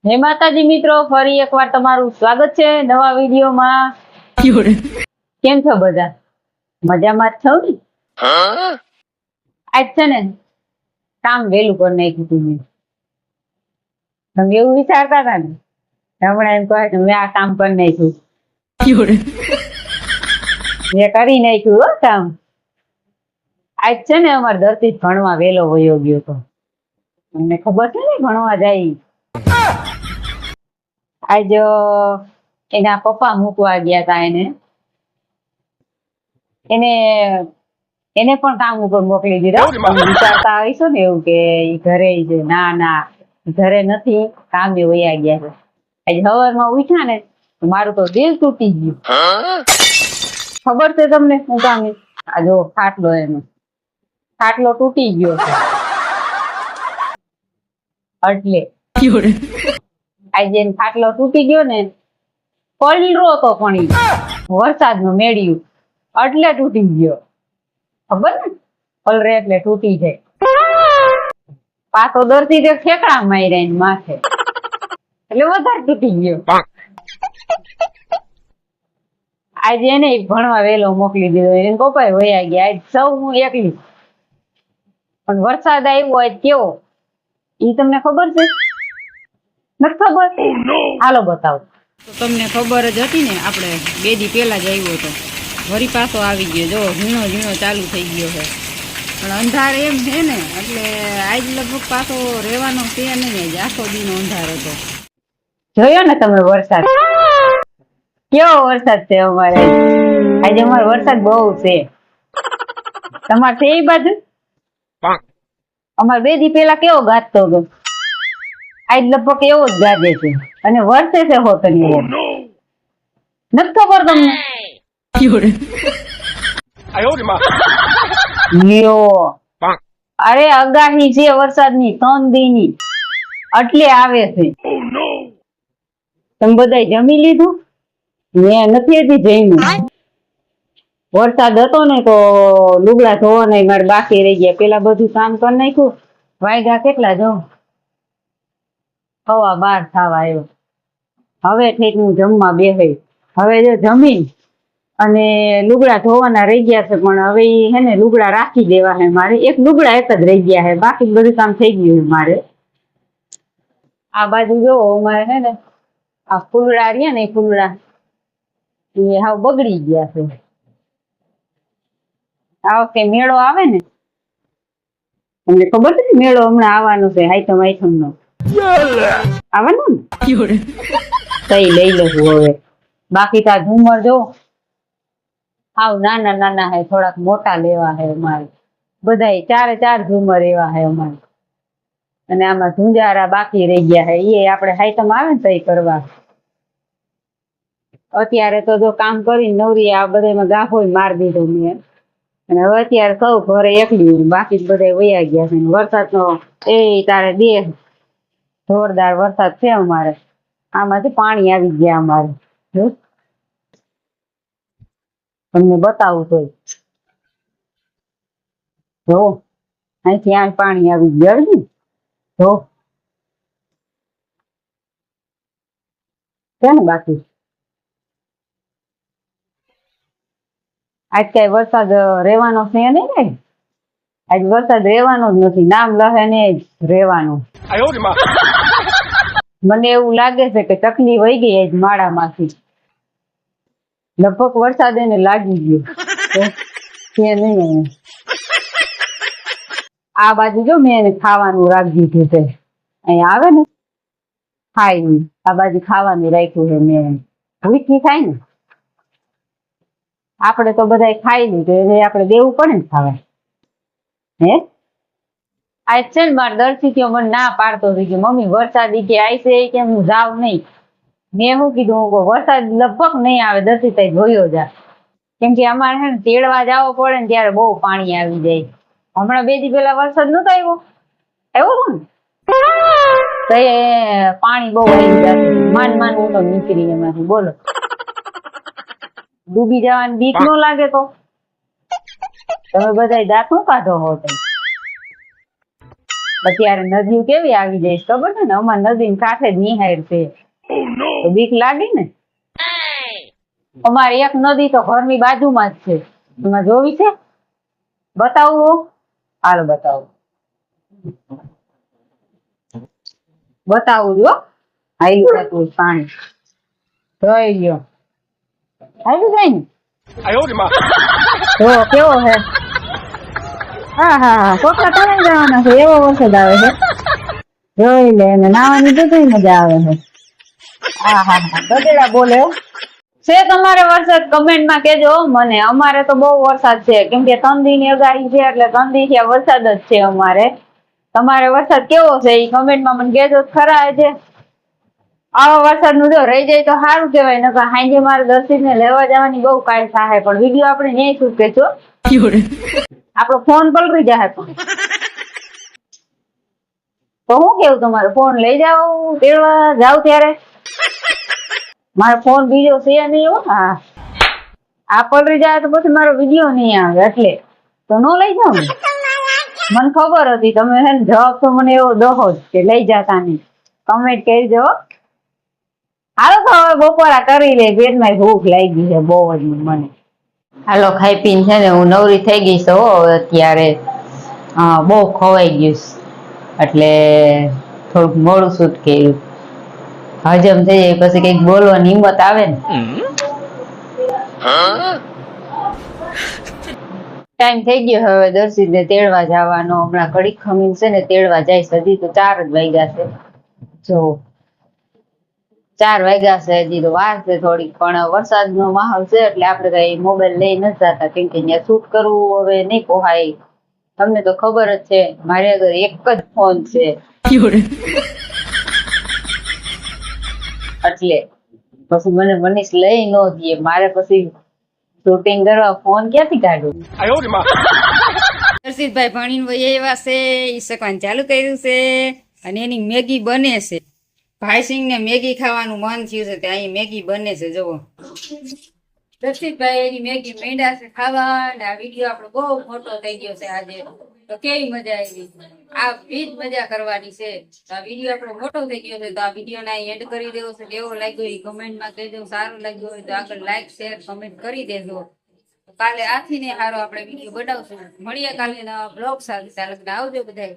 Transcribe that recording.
જય માતાજી મિત્રો, ફરી એકવાર તમારું સ્વાગત છે નવા વિડીયોમાં। કેમ છો બધા? મજામાં જ છો ને? આજ છે ને કામ વહેલું કરી નાખ્યું હતું મેં। તમે એવું વિચારતા હતા ને હમણાં એમ કહે કે મેં આ કામ કરી નાખ્યું। મેં કરી નાખ્યું હો કામ। આજ છે ને અમારે દર્શિત ભણવા વહેલો વયો ગયો હતો। તમને ખબર છે ને ભણવા જાય। આજ એના પપ્પા મૂકવા ગયા હતા એને પણ કામ ઉપર મોકલી દીધો। તમે વિચારતા હશો ને એવું કે ઈ ઘરે છે। ના ના, ઘરે નથી, કામે વયા ગયા છે। આજે સવારમાં ઉઠ્યા ને મારું તો દિલ તૂટી ગયું। ખબર છે તમને શું કામ? આ જો ખાટલો, એનો ખાટલો તૂટી ગયો છે એટલે આજે ખાટલો તૂટી ગયો ને, પલરો તો પણ વરસાદ નું મેળ્યું એટલે તૂટી ગયો। ખબર ને, પલરે એટલે તૂટી જાય। પાછો દર્શિત ઠેકડા માર્યા એની માથે એટલે વધારે તૂટી ગયો। આજે એને ભણવા વહેલો મોકલી દીધો। એને પપ્પા વયા ગયા। આજ સૌ હું એકલી, પણ વરસાદ આવ્યો આજ કેવો ઈ તમને ખબર છે? નથી ખબર? હાલો બતાવો। તો તમને ખબર જ હતી ને, આપણે 2 દી પહેલા જ આવ્યો હતો, વળી પાછો આવી ગયો। જો ઝીણો ઝીણો ચાલુ થઈ ગયો છે, પણ અંધાર એમ છે ને એટલે આજ લગભગ પાછો રહેવાનો છે નહીં। આજ આખો દીનો અંધાર હતો। જોયો ને તમે વરસાદ કેવો વરસાદ છે અમારે? આજે અમારે વરસાદ બહુ છે। તમારે છે એ બાજુ? અમારે 2 દી પહેલા કેવો ગાજતો હતો, આજ લગભગ એવો જ ગાજે છે અને વરસે છે હોતની। નથી ખબર તમને? લ્યો, અરે આગાહી છે વરસાદની 3 દીની, એટલે આવે છે। તમે બધાય જમી લીધું? મેં નથી હજી જમ્યું। વરસાદ હતો ને તો લુગડા ધોવાના મારે બાકી રહી ગયા। પેલા બધું કામ કરી નાખ્યું। વાગ્યા કેટલા જો 12:15 થવા આવ્યો। હવે ઠેક હું જમવા બેહી। હવે જો જમીન અને લુગડા ધોવાના રહી ગયા છે, પણ હવે હે ને લુગડા રાખી દેવા હે મારે। એક લુગડા એક જ રહી ગયા હે, બાકી બધું કામ થઈ ગયું છે મારે। આ બાજુ જો અમારે હે ને આ ફૂલડા રહ્યા ને, ફૂલડા એ હાવ બગડી ગયા છે। આ વખતે મેળો આવે ને, તમને ખબર છે મેળો હમણાં આવવાનો છે, હાઈતમ નો આવવાનો ને, તઈ લઈ લઉં હવે। બાકી તા ઝુમર જો હાવ નાના નાના હે, થોડાક મોટા લેવા હે અમારે। બધાય 4 ઝુમર એવા હે અમારે। અને આમાં ઝુંજારા બાકી રહી ગયા હે, એ આપણે હાઈતમ આવે ને તઈ કરવા। અત્યારે તો જો કામ કરી નવરી આ બધામાં ગાફો મારી દીધો મેં, અને હવે અત્યારે સૌ ઘરે એકલી, બાકી બધા વયા ગયા છે। વરસાદ નો તારે દે જોરદાર વરસાદ છે અમારે। આમાંથી પાણી આવી ગયા અમારે, તમને બતાવું તો જો અહીંથી આ પાણી આવી ગયું ને, જો છે ને। બાકી આજ કઈ વરસાદ રહેવાનો છે નહીં ને, આજ વરસાદ રહેવાનો જ નથી, નામ લહે ને જ રહેવાનો। મને એવું લાગે છે કે ચકલી વહી ગઈ આજ માળામાંથી, લગભગ વરસાદ એને લાગી ગયો છે નહીં। આ બાજુ જો મેં એને ખાવાનું રાખી દીધું છે, અહીંયા આવે ને ખાય, આ બાજુ ખાવાનું રાખ્યું છે મેં, વીખી ખાય ને, આપણે તો બધા ખાઈ લીધું, એટલે આપણે દેવું પડે ને ખાવા। હે આજ છે ને મારે દર્શિત મને ના પાડતો હતી કે મમ્મી વરસાદ કે આવશે કે હું જાઉં નહીં। મેં શું કીધું, વરસાદ લગભગ નહીં આવે, દર્શિત જોયો જા, કેમ કે અમારે છે ને તેડવા જવો પડે ને ત્યારે બહુ પાણી આવી જાય। હમણાં 2 દી પહેલા વરસાદ નતો આવ્યો ને, તો એ પાણી બહુ આવી જતું, માંડ હું તો નીકળી એમાંથી। બોલો, ડૂબી જવાની બીક ન લાગે? તો તમે બધા દાંત નું કાઢો હો? અત્યારે નદીઓ કેવી આવી જાય છે ખબર છે ને? અમારે નદી કાંઠે જ નિહાર છે તો બીક લાગે ને. અમારી એક નદી તો ઘરની બાજુમાં જ છે. એમાં જોવી છે? બતાવું? હાલો બતાવું. બતાવું જો. હાલ્યું જતું પાણી. જોઈ લ્યો. હાલ્યું જાય ને? જો કેવો છે? હા હા હા, છોકરા તણાઈ જવાના છે એવો વરસાદ આવે છે. જોઈ લે, એને નાવાની કેટલી મજા આવે છે. હા હા હા, ગધેડા બોલે હો. છે તમારે વરસાદ કમેન્ટમાં કેજો મને. અમારે તો બહુ વરસાદ છે, કેમ કે 3 દી ની આગાહી છે એટલે 3 દી થી વરસાદ જ છે અમારે. તમારે વરસાદ કેવો છે એ કમેન્ટમાં મને કેજો ખરા આજે. આવા વરસાદ નું જો રહી જાય તો સારું કેવાય, નકર સાંજે મારે દર્શિતને લેવા જવાની બહુ કાલ થાય, પણ વિડીયો આપણે નહીં શૂટ કરીશું. આપણો ફોન પલળી જાય પણ. તો હું કેવું તમારે ફોન લઈ જાવ તેડવા જાવ ત્યારે? મારો ફોન બીજો છે નહીં હો. હા, આ પલળી જાય તો પછી મારો વિડીયો નહીં આવે, એટલે તો ન લઈ જાવ ને. મને ખબર હતી તમે હે ને જવાબ તો મને એવો દહો જ કે લઈ જતા નહીં. કમેન્ટ કરી દો. હાલો તો હવે બપોરા કરી લે, પેટમાં ભૂખ લાગી છે બહુ જ મને. હાલો ખાઈ પીને છે ને હું નવરી થઈ ગઈ છું હવે અત્યારે. હા, બહુ ખવાઈ ગયું એટલે થોડુંક મોડું શૂટ કર્યું. હજમ થઈ જાય પછી કઈક બોલવાની હિંમત આવે ને. ટાઈમ થઈ ગયો હવે દર્શિતને તેડવા જવાનો. હમણાં ઘડીક ખમીન છે ને તેડવા જાય. હજી તો 4 જ વાગ્યા છે. જો 4 વાગ્યા છે, હજી તો વાર છે થોડીક, પણ વરસાદનો માહોલ છે એટલે આપણે કઈ મોબાઈલ લઈ નથી જતા, કેમ કે ત્યાં શૂટ કરવું હવે નહીં પોહાય. તમને તો ખબર જ છે મારી આગળ એક જ ફોન છે એટલે પછી મને મનીષ લઈ ન દે. મારે પછી શૂટિંગ કરવા ફોન ક્યાંથી કાઢું? હર્ષિતભાઈ ભણીને વહી આવ્યા છે, ઈ શકવાનું ચાલુ કર્યું છે અને એની મેગી બને છે. ભાઈસિંગ ને મેગી ખાવાનું મન થયું છે, ત્યાં મેગી બને છે. જુઓ દર્શિતભાઈ એની મેગી માંડ્યા છે ખાવા, અને આ વિડીયો આપણો બહુ મોટો થઈ ગયો છે આજે. તો કેવી મજા આવી? આ બીજ મજા કરવાની છે. તો આ વિડીયો આપણો મોટો થઈ ગયો છે, તો આ વિડીયો ના એન્ડ કરી દેવો છે. કેવો લાગ્યો એ કમેન્ટમાં કહેજો. સારું લાગ્યું હોય તો આગળ લાઈક શેર કમેન્ટ કરી દેજો. કાલે આથી ને સારો આપણે વિડીયો બનાવશું. મળીએ કાલે નવા બ્લોગ સાથે. ચાલો આવજો બધા.